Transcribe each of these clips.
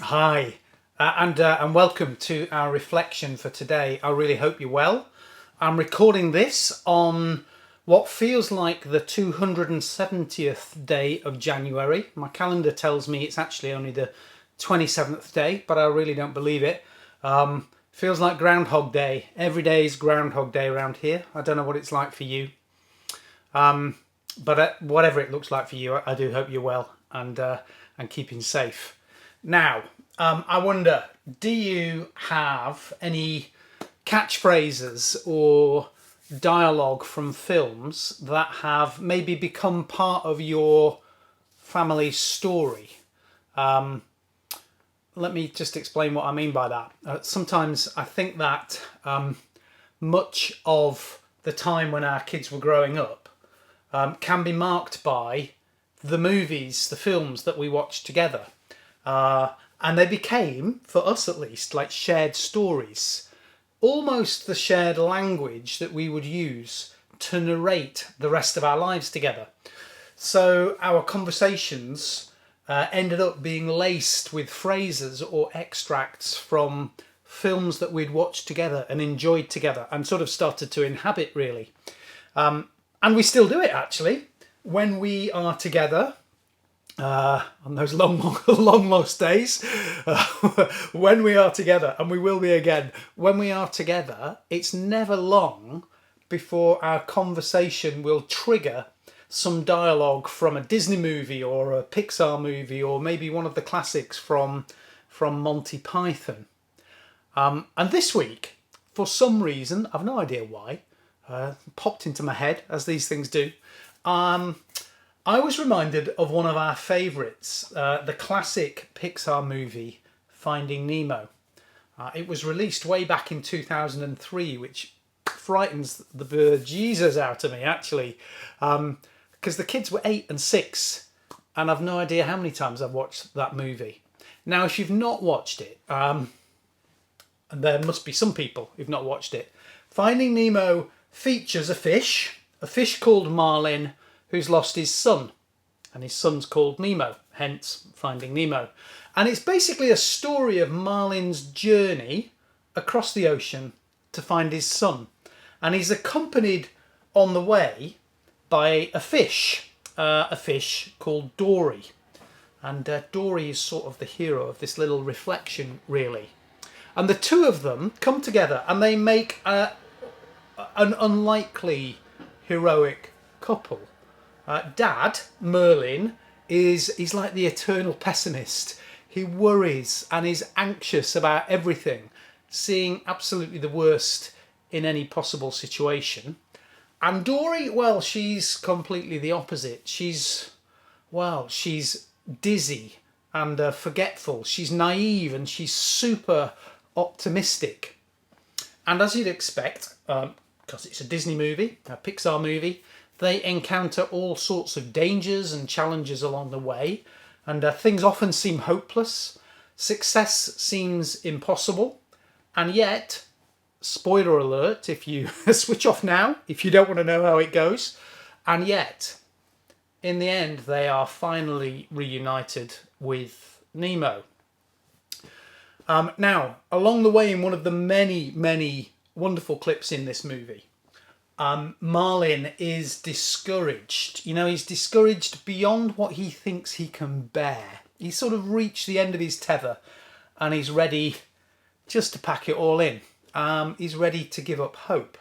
Hi, and welcome to our reflection for today. I really hope you're well. I'm recording this on what feels like the 270th day of January. My calendar tells me it's actually only the 27th day, but I really don't believe it. Feels like Groundhog Day. Every day is Groundhog Day around here. I don't know what it's like for you. But whatever it looks like for you, I do hope you're well and keeping safe. Now, I wonder, do you have any catchphrases or dialogue from films that have maybe become part of your family's story? Let me just explain what I mean by that. Sometimes I think that much of the time when our kids were growing up can be marked by the movies, the films that we watched together. And they became, for us at least, like shared stories. Almost the shared language that we would use to narrate the rest of our lives together. So our conversations ended up being laced with phrases or extracts from films that we'd watched together and enjoyed together and sort of started to inhabit, really. And we still do it, actually. When we are together, on those long lost days, when we are together, and we will be again, when we are together, it's never long before our conversation will trigger some dialogue from a Disney movie or a Pixar movie or maybe one of the classics from Monty Python. And this week, for some reason, I've no idea why, popped into my head, as these things do, I was reminded of one of our favourites, the classic Pixar movie, Finding Nemo. It was released way back in 2003, which frightens the bejesus out of me, actually, because the kids were 8 and 6, and I've no idea how many times I've watched that movie. Now, if you've not watched it, and there must be some people who've not watched it, Finding Nemo features a fish called Marlin, who's lost his son, and his son's called Nemo, hence Finding Nemo. And it's basically a story of Marlin's journey across the ocean to find his son. And he's accompanied on the way by a fish called Dory. And Dory is sort of the hero of this little reflection, really. And the two of them come together and they make an unlikely heroic couple. Dad, Merlin, he's like the eternal pessimist. He worries and is anxious about everything, seeing absolutely the worst in any possible situation. And Dory, well, she's completely the opposite. She's dizzy and forgetful. She's naive and she's super optimistic. And as you'd expect, because it's a Disney movie, a Pixar movie, they encounter all sorts of dangers and challenges along the way, and things often seem hopeless. Success seems impossible, and yet, spoiler alert, if you switch off now, if you don't want to know how it goes, and yet, in the end, they are finally reunited with Nemo. Now, along the way, in one of the many wonderful clips in this movie, Marlin is discouraged. He's discouraged beyond what he thinks he can bear. He's sort of reached the end of his tether and he's ready just to pack it all in. He's ready to give up hope.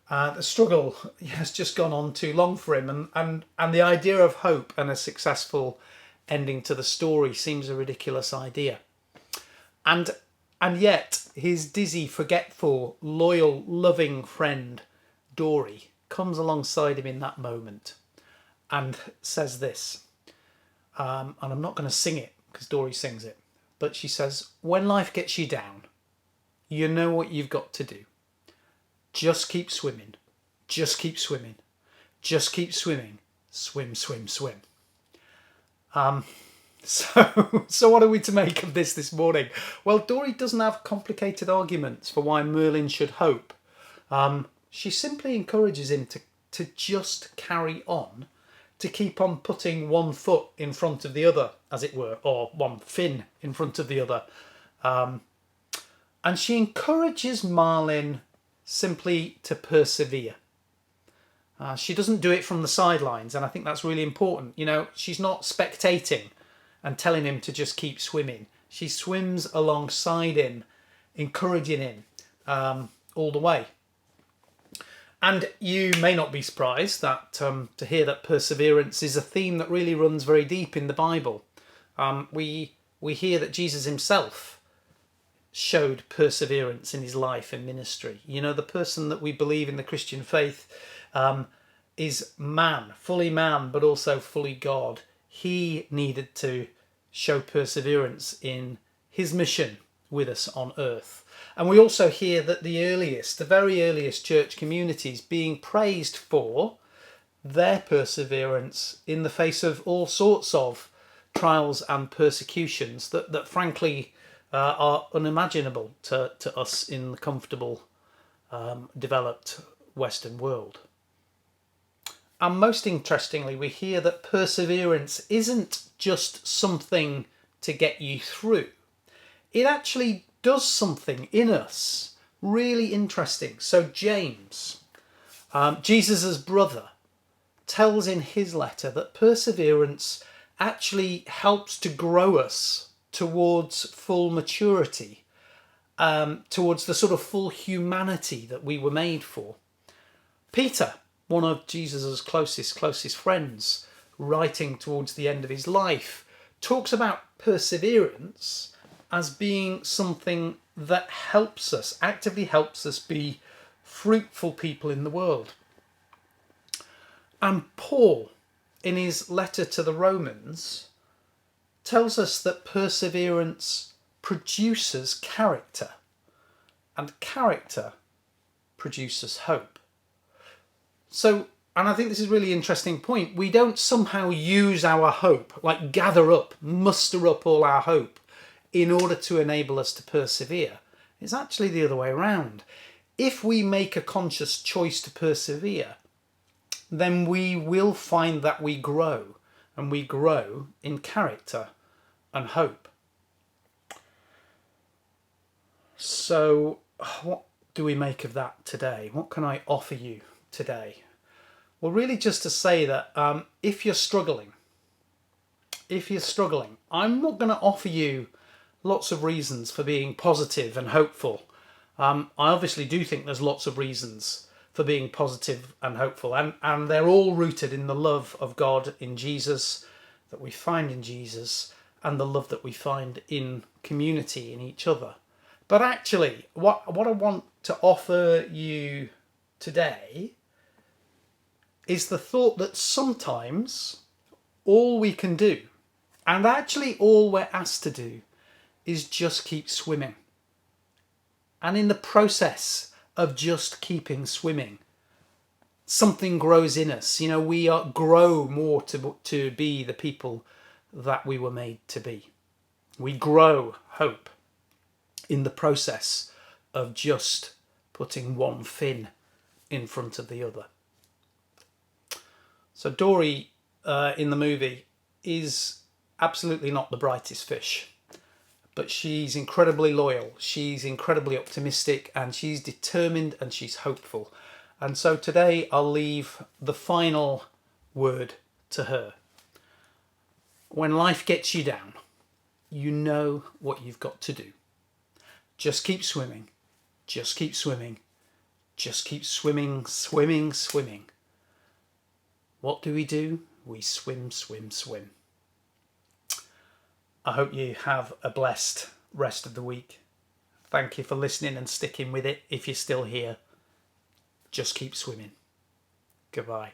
The struggle has just gone on too long for him, and the idea of hope and a successful ending to the story seems a ridiculous idea. And yet his dizzy, forgetful, loyal, loving friend Dory comes alongside him in that moment and says this, and I'm not going to sing it because Dory sings it, but she says, when life gets you down, you know what you've got to do. Just keep swimming. Just keep swimming. Just keep swimming. Swim, swim, swim. So what are we to make of this morning? Well, Dory doesn't have complicated arguments for why Merlin should hope. She simply encourages him to just carry on, to keep on putting one foot in front of the other, as it were, or one fin in front of the other. And she encourages Marlin simply to persevere. She doesn't do it from the sidelines, and I think that's really important. You know, she's not spectating and telling him to just keep swimming. She swims alongside him, encouraging him all the way. And you may not be surprised that to hear that perseverance is a theme that really runs very deep in the Bible. We hear that Jesus himself showed perseverance in his life and ministry. You know, the person that we believe in the Christian faith is man, but also fully God. He needed to show perseverance in his mission with us on earth. And we also hear that the very earliest church communities being praised for their perseverance in the face of all sorts of trials and persecutions that frankly are unimaginable to us in the comfortable, developed Western world. And most interestingly, we hear that perseverance isn't just something to get you through. It actually does something in us really interesting. So James, Jesus' brother, tells in his letter that perseverance actually helps to grow us towards full maturity, towards the sort of full humanity that we were made for. Peter, one of Jesus' closest friends, writing towards the end of his life, talks about perseverance as being something that actively helps us be fruitful people in the world. And Paul, in his letter to the Romans, tells us that perseverance produces character, and character produces hope. So, and I think this is a really interesting point, we don't somehow use our hope, like muster up all our hope in order to enable us to persevere. It's actually the other way around. If we make a conscious choice to persevere, then we will find that we grow, and we grow in character and hope. So what do we make of that today? What can I offer you today? Well, really just to say that if you're struggling, I'm not going to offer you lots of reasons for being positive and hopeful. I obviously do think there's lots of reasons for being positive and hopeful, and they're all rooted in the love of God in Jesus, that we find in Jesus, and the love that we find in community, in each other. But actually, what I want to offer you today is the thought that sometimes all we can do, and actually all we're asked to do, is just keep swimming. And in the process of just keeping swimming, something grows in us. You know, we grow more to be the people that we were made to be. We grow hope in the process of just putting one fin in front of the other. So Dory in the movie is absolutely not the brightest fish, but she's incredibly loyal, she's incredibly optimistic, and she's determined, and she's hopeful. And so today I'll leave the final word to her. When life gets you down, you know what you've got to do. Just keep swimming, just keep swimming, just keep swimming, swimming, swimming. What do? We swim, swim, swim. I hope you have a blessed rest of the week. Thank you for listening and sticking with it. If you're still here, just keep swimming. Goodbye.